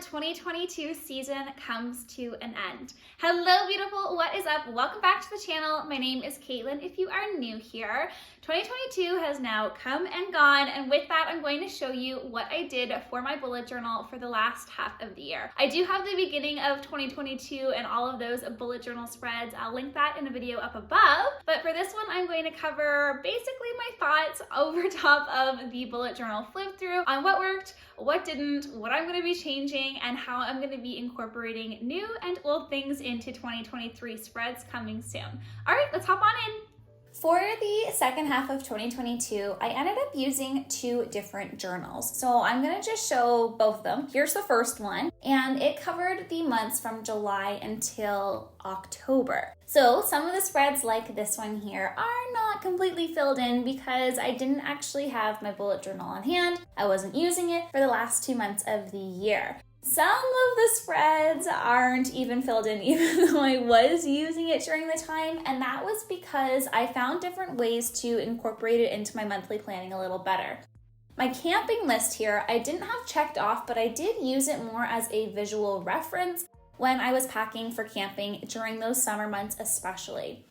the 2022 season comes to an end. Hello, beautiful. What is up? Welcome back to the channel. My name is Caitlin. If you are new here, 2022 has now come and gone, and with that, I'm going to show you what I did for my bullet journal for the last half of the year. I do have the beginning of 2022 and all of those bullet journal spreads. I'll link that in a video up above, but for this one, I'm going to cover basically my thoughts over top of the bullet journal flip through on what worked, what didn't, what I'm going to be changing, and how I'm going to be incorporating new and old things into 2023 spreads coming soon. All right, let's hop on in. For the second half of 2022, I ended up using two different journals. So I'm gonna just show both of them. Here's the first one, and it covered the months from July until October. So some of the spreads like this one here are not completely filled in because I didn't actually have my bullet journal on hand. I wasn't using it for the last 2 months of the year. Some of the spreads aren't even filled in even though I was using it during the time, and that was because I found different ways to incorporate it into my monthly planning a little better. My camping list here, I didn't have checked off, but I did use it more as a visual reference when I was packing for camping during those summer months especially.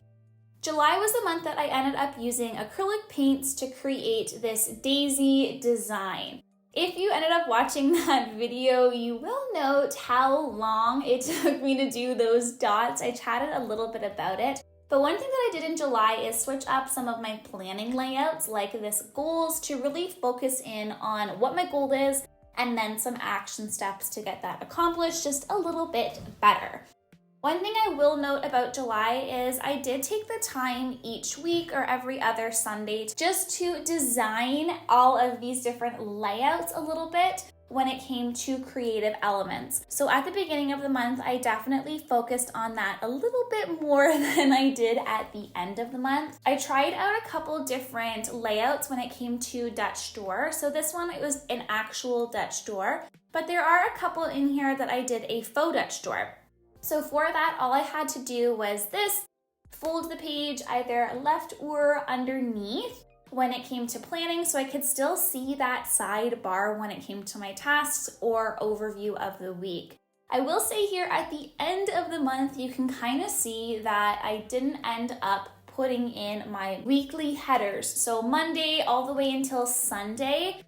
July was the month that I ended up using acrylic paints to create this daisy design. If you ended up watching that video, you will note how long it took me to do those dots. I chatted a little bit about it. But one thing that I did in July is switch up some of my planning layouts like this goals to really focus in on what my goal is and then some action steps to get that accomplished just a little bit better. One thing I will note about July is I did take the time each week or every other Sunday just to design all of these different layouts a little bit when it came to creative elements. So at the beginning of the month, I definitely focused on that a little bit more than I did at the end of the month. I tried out a couple different layouts when it came to Dutch door. So this one, it was an actual Dutch door, but there are a couple in here that I did a faux Dutch door. So for that, all I had to do was fold the page either left or underneath when it came to planning so I could still see that sidebar when it came to my tasks or overview of the week. I will say here at the end of the month, you can kind of see that I didn't end up putting in my weekly headers. So Monday all the way until Sunday.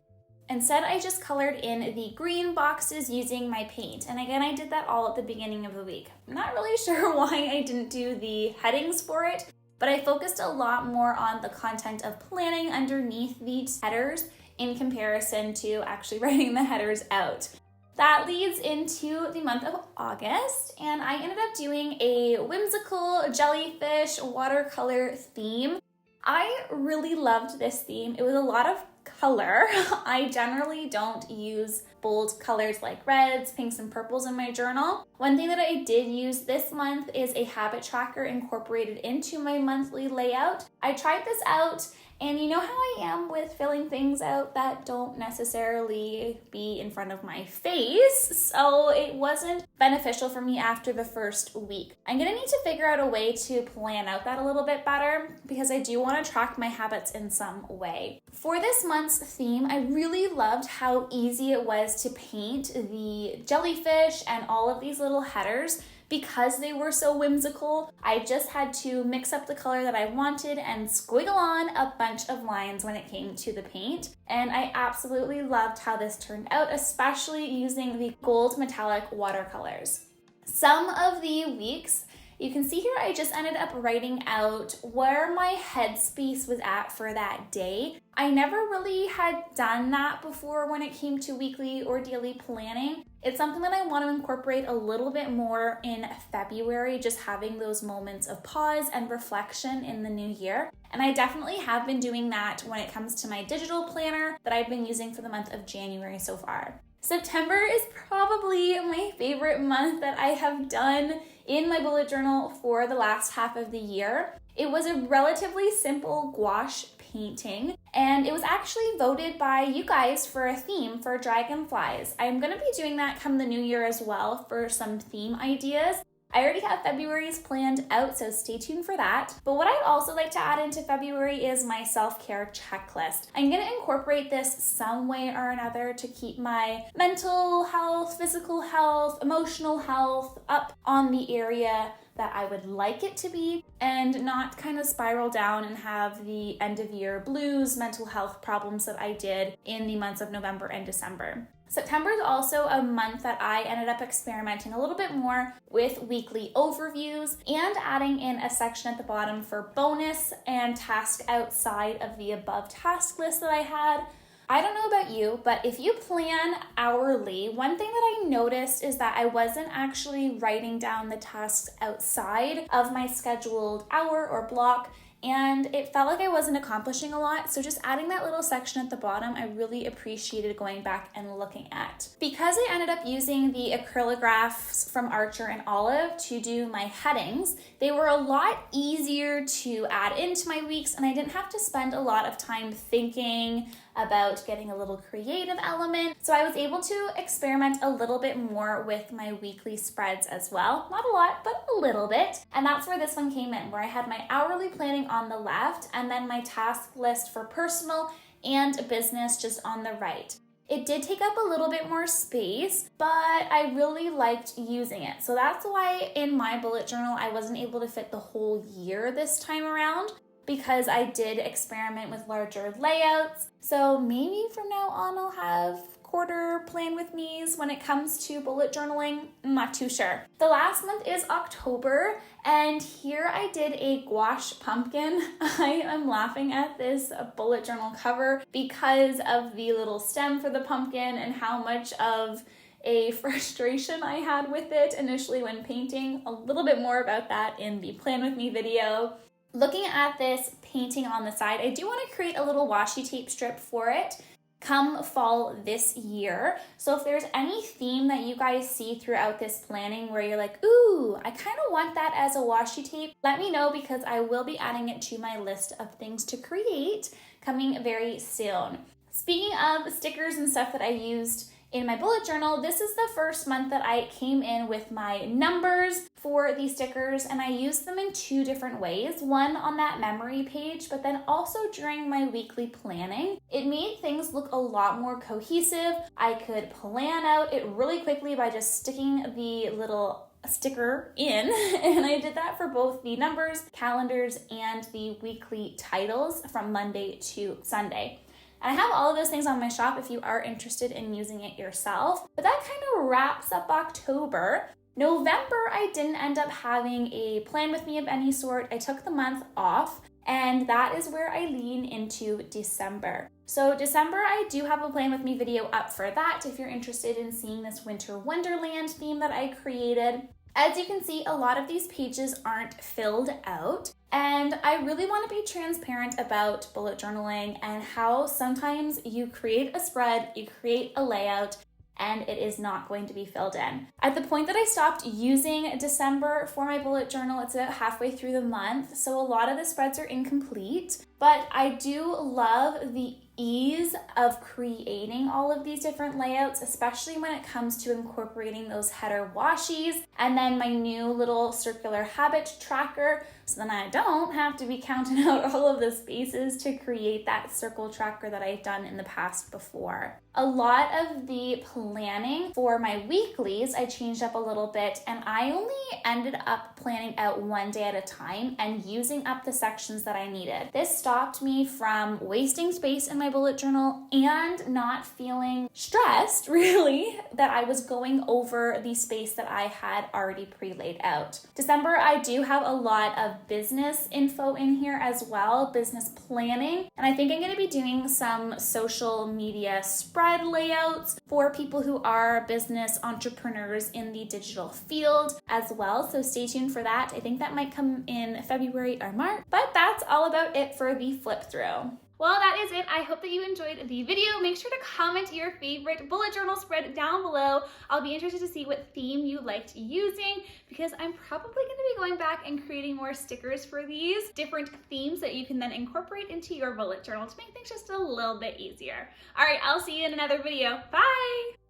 Instead, I just colored in the green boxes using my paint. And again, I did that all at the beginning of the week. I'm not really sure why I didn't do the headings for it, but I focused a lot more on the content of planning underneath these headers in comparison to actually writing the headers out. That leads into the month of August, and I ended up doing a whimsical jellyfish watercolor theme. I really loved this theme. It was a lot of color. I generally don't use bold colors like reds, pinks, and purples in my journal. One thing that I did use this month is a habit tracker incorporated into my monthly layout. I tried this out, and you know how I am with filling things out that don't necessarily be in front of my face, so it wasn't beneficial for me after the first week. I'm gonna need to figure out a way to plan out that a little bit better because I do want to track my habits in some way. For this month's theme, I really loved how easy it was to paint the jellyfish and all of these little headers. Because they were so whimsical, I just had to mix up the color that I wanted and squiggle on a bunch of lines when it came to the paint. And I absolutely loved how this turned out, especially using the gold metallic watercolors. Some of the weeks, you can see here I just ended up writing out where my headspace was at for that day. I never really had done that before when it came to weekly or daily planning. It's something that I want to incorporate a little bit more in February, just having those moments of pause and reflection in the new year. And I definitely have been doing that when it comes to my digital planner that I've been using for the month of January so far. September is probably my favorite month that I have done in my bullet journal for the last half of the year. It was a relatively simple gouache painting, and it was actually voted by you guys for a theme for dragonflies. I'm going to be doing that come the new year as well for some theme ideas. I already have February's planned out, so stay tuned for that. But what I'd also like to add into February is my self-care checklist. I'm gonna incorporate this some way or another to keep my mental health, physical health, emotional health up on the area that I would like it to be, and not kind of spiral down and have the end of year blues, mental health problems that I did in the months of November and December. September is also a month that I ended up experimenting a little bit more with weekly overviews and adding in a section at the bottom for bonus and task outside of the above task list that I had. I don't know about you, but if you plan hourly, one thing that I noticed is that I wasn't actually writing down the tasks outside of my scheduled hour or block, and it felt like I wasn't accomplishing a lot. So just adding that little section at the bottom, I really appreciated going back and looking at. Because I ended up using the acrylographs from Archer and Olive to do my headings, they were a lot easier to add into my weeks, and I didn't have to spend a lot of time thinking about getting a little creative element. So I was able to experiment a little bit more with my weekly spreads as well. Not a lot, but a little bit. And that's where this one came in, where I had my hourly planning on the left and then my task list for personal and business just on the right. It did take up a little bit more space, but I really liked using it. So that's why in my bullet journal, I wasn't able to fit the whole year this time around, because I did experiment with larger layouts. So maybe from now on I'll have quarter plan with me's when it comes to bullet journaling. I'm not too sure. The last month is October, and here I did a gouache pumpkin. I am laughing at this bullet journal cover because of the little stem for the pumpkin and how much of a frustration I had with it initially when painting. A little bit more about that in the Plan With Me video. Looking at this painting on the side, I do want to create a little washi tape strip for it come fall this year. So if there's any theme that you guys see throughout this planning where you're like, ooh, I kind of want that as a washi tape, let me know, because I will be adding it to my list of things to create coming very soon. Speaking of stickers and stuff that I used in my bullet journal, this is the first month that I came in with my numbers for these stickers, and I used them in two different ways. One on that memory page, but then also during my weekly planning. It made things look a lot more cohesive. I could plan out it really quickly by just sticking the little sticker in, and I did that for both the numbers, calendars, and the weekly titles from Monday to Sunday. And I have all of those things on my shop if you are interested in using it yourself. But that kind of wraps up October. November, I didn't end up having a plan with me of any sort. I took the month off, and that is where I lean into December. So December, I do have a plan with me video up for that if you're interested in seeing this winter Wonderland theme that I created. As you can see, a lot of these pages aren't filled out, and I really want to be transparent about bullet journaling and how sometimes you create a spread, you create a layout, and it is not going to be filled in. At the point that I stopped using December for my bullet journal, it's about halfway through the month, so a lot of the spreads are incomplete, but I do love the ease of creating all of these different layouts, especially when it comes to incorporating those header washies, and then my new little circular habit tracker, so then I don't have to be counting out all of the spaces to create that circle tracker that I've done in the past before. A lot of the planning for my weeklies I changed up a little bit, and I only ended up planning out one day at a time and using up the sections that I needed. This stopped me from wasting space in my bullet journal and not feeling stressed, really, that I was going over the space that I had already pre-laid out. December, I do have a lot of business info in here as well, business planning, and I think I'm going to be doing some social media spread layouts for people who are business entrepreneurs in the digital field as well, so stay tuned for that. I think that might come in February or March, but that's all about it for the flip through. Well, that is it. I hope that you enjoyed the video. Make sure to comment your favorite bullet journal spread down below. I'll be interested to see what theme you liked using, because I'm probably going to be going back and creating more stickers for these different themes that you can then incorporate into your bullet journal to make things just a little bit easier. All right, I'll see you in another video. Bye!